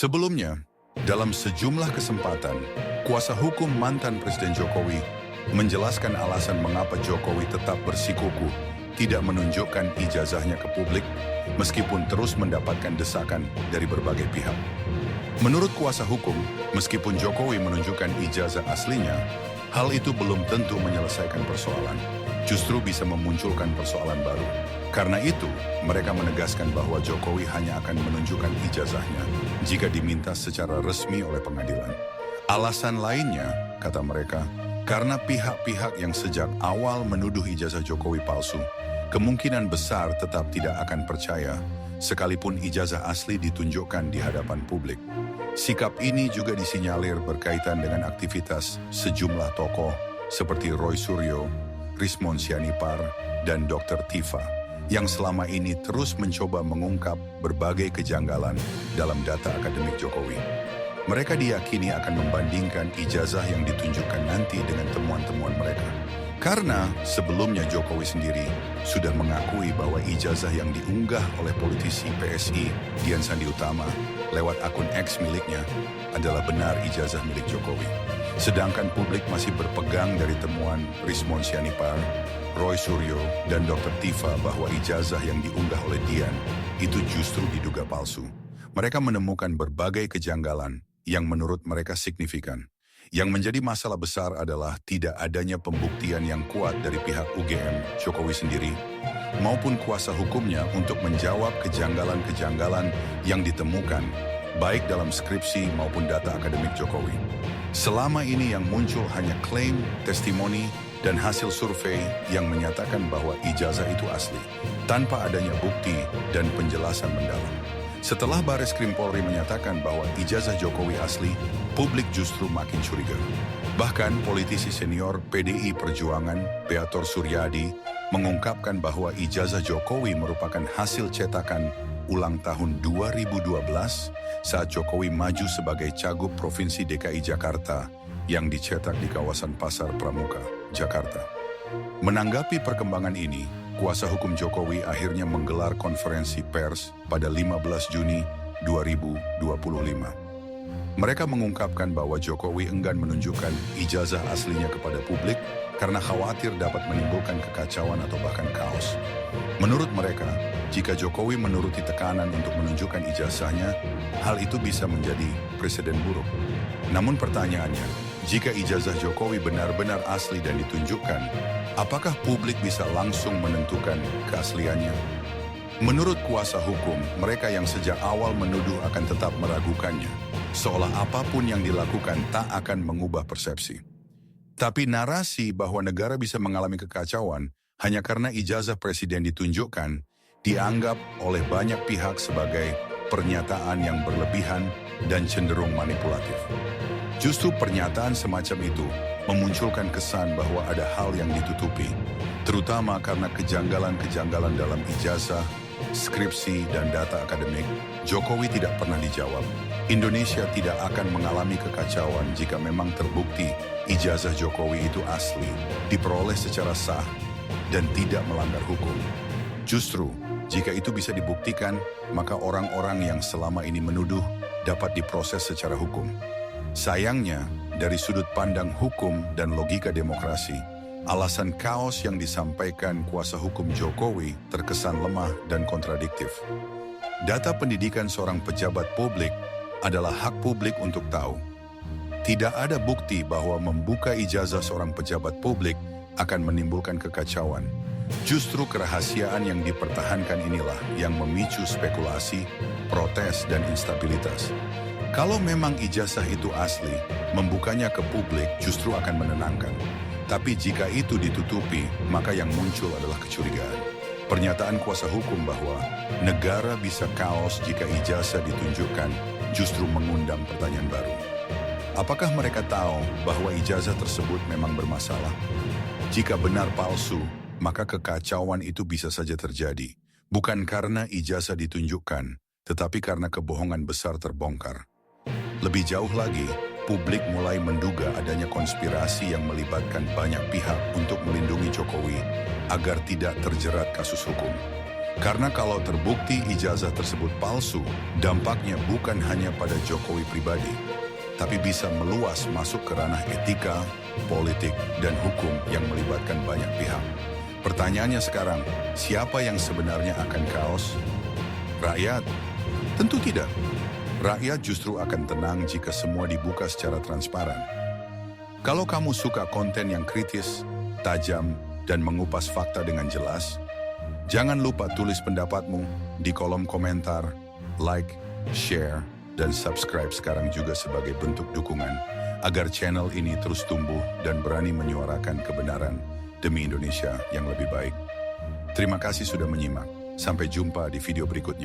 Sebelumnya, dalam sejumlah kesempatan, kuasa hukum mantan Presiden Jokowi menjelaskan alasan mengapa Jokowi tetap bersikukuh tidak menunjukkan ijazahnya ke publik meskipun terus mendapatkan desakan dari berbagai pihak. Menurut kuasa hukum, meskipun Jokowi menunjukkan ijazah aslinya, hal itu belum tentu menyelesaikan persoalan, justru bisa memunculkan persoalan baru. Karena itu, mereka menegaskan bahwa Jokowi hanya akan menunjukkan ijazahnya jika diminta secara resmi oleh pengadilan. Alasan lainnya, kata mereka, karena pihak-pihak yang sejak awal menuduh ijazah Jokowi palsu, kemungkinan besar tetap tidak akan percaya, sekalipun ijazah asli ditunjukkan di hadapan publik. Sikap ini juga disinyalir berkaitan dengan aktivitas sejumlah tokoh seperti Roy Suryo, Rismon Sianipar, dan Dr. Tifa, yang selama ini terus mencoba mengungkap berbagai kejanggalan dalam data akademik Jokowi. Mereka diyakini akan membandingkan ijazah yang ditunjukkan nanti dengan temuan-temuan mereka. Karena sebelumnya Jokowi sendiri sudah mengakui bahwa ijazah yang diunggah oleh politisi PSI Dian Sandi Utama lewat akun X miliknya adalah benar ijazah milik Jokowi. Sedangkan publik masih berpegang dari temuan Rismon Sianipar, Roy Suryo, dan Dr. Tifa bahwa ijazah yang diunggah oleh Dian itu justru diduga palsu. Mereka menemukan berbagai kejanggalan yang menurut mereka signifikan. Yang menjadi masalah besar adalah tidak adanya pembuktian yang kuat dari pihak UGM Jokowi sendiri maupun kuasa hukumnya untuk menjawab kejanggalan-kejanggalan yang ditemukan baik dalam skripsi maupun data akademik Jokowi. Selama ini yang muncul hanya klaim, testimoni, dan hasil survei yang menyatakan bahwa ijazah itu asli, tanpa adanya bukti dan penjelasan mendalam. Setelah Bareskrim Polri menyatakan bahwa ijazah Jokowi asli, publik justru makin curiga. Bahkan politisi senior PDI Perjuangan, Beator Suryadi, mengungkapkan bahwa ijazah Jokowi merupakan hasil cetakan ulang tahun 2012 saat Jokowi maju sebagai Cagup Provinsi DKI Jakarta yang dicetak di kawasan Pasar Pramuka, Jakarta. Menanggapi perkembangan ini, kuasa hukum Jokowi akhirnya menggelar konferensi pers pada 15 Juni 2025. Mereka mengungkapkan bahwa Jokowi enggan menunjukkan ijazah aslinya kepada publik karena khawatir dapat menimbulkan kekacauan atau bahkan kaos. Menurut mereka, jika Jokowi menuruti tekanan untuk menunjukkan ijazahnya, hal itu bisa menjadi presiden buruk. Namun pertanyaannya, jika ijazah Jokowi benar-benar asli dan ditunjukkan, apakah publik bisa langsung menentukan keasliannya? Menurut kuasa hukum, mereka yang sejak awal menuduh akan tetap meragukannya, seolah apapun yang dilakukan tak akan mengubah persepsi. Tapi narasi bahwa negara bisa mengalami kekacauan hanya karena ijazah presiden ditunjukkan, dianggap oleh banyak pihak sebagai pernyataan yang berlebihan dan cenderung manipulatif. Justru pernyataan semacam itu memunculkan kesan bahwa ada hal yang ditutupi, terutama karena kejanggalan-kejanggalan dalam ijazah, skripsi, dan data akademik. Jokowi tidak pernah dijawab. Indonesia tidak akan mengalami kekacauan jika memang terbukti ijazah Jokowi itu asli, diperoleh secara sah, dan tidak melanggar hukum. Justru, jika itu bisa dibuktikan, maka orang-orang yang selama ini menuduh dapat diproses secara hukum. Sayangnya, dari sudut pandang hukum dan logika demokrasi, alasan kaos yang disampaikan kuasa hukum Jokowi terkesan lemah dan kontradiktif. Data pendidikan seorang pejabat publik adalah hak publik untuk tahu. Tidak ada bukti bahwa membuka ijazah seorang pejabat publik akan menimbulkan kekacauan. Justru kerahasiaan yang dipertahankan inilah yang memicu spekulasi, protes, dan instabilitas. Kalau memang ijazah itu asli, membukanya ke publik justru akan menenangkan. Tapi jika itu ditutupi, maka yang muncul adalah kecurigaan. Pernyataan kuasa hukum bahwa negara bisa kaos jika ijazah ditunjukkan justru mengundang pertanyaan baru. Apakah mereka tahu bahwa ijazah tersebut memang bermasalah? Jika benar palsu, maka kekacauan itu bisa saja terjadi. Bukan karena ijazah ditunjukkan, tetapi karena kebohongan besar terbongkar. Lebih jauh lagi, publik mulai menduga adanya konspirasi yang melibatkan banyak pihak untuk melindungi Jokowi agar tidak terjerat kasus hukum. Karena kalau terbukti ijazah tersebut palsu, dampaknya bukan hanya pada Jokowi pribadi, tapi bisa meluas masuk ke ranah etika, politik, dan hukum yang melibatkan banyak pihak. Pertanyaannya sekarang, siapa yang sebenarnya akan kaos? Rakyat? Tentu tidak. Rakyat justru akan tenang jika semua dibuka secara transparan. Kalau kamu suka konten yang kritis, tajam, dan mengupas fakta dengan jelas, jangan lupa tulis pendapatmu di kolom komentar, like, share, dan subscribe sekarang juga sebagai bentuk dukungan agar channel ini terus tumbuh dan berani menyuarakan kebenaran demi Indonesia yang lebih baik. Terima kasih sudah menyimak. Sampai jumpa di video berikutnya.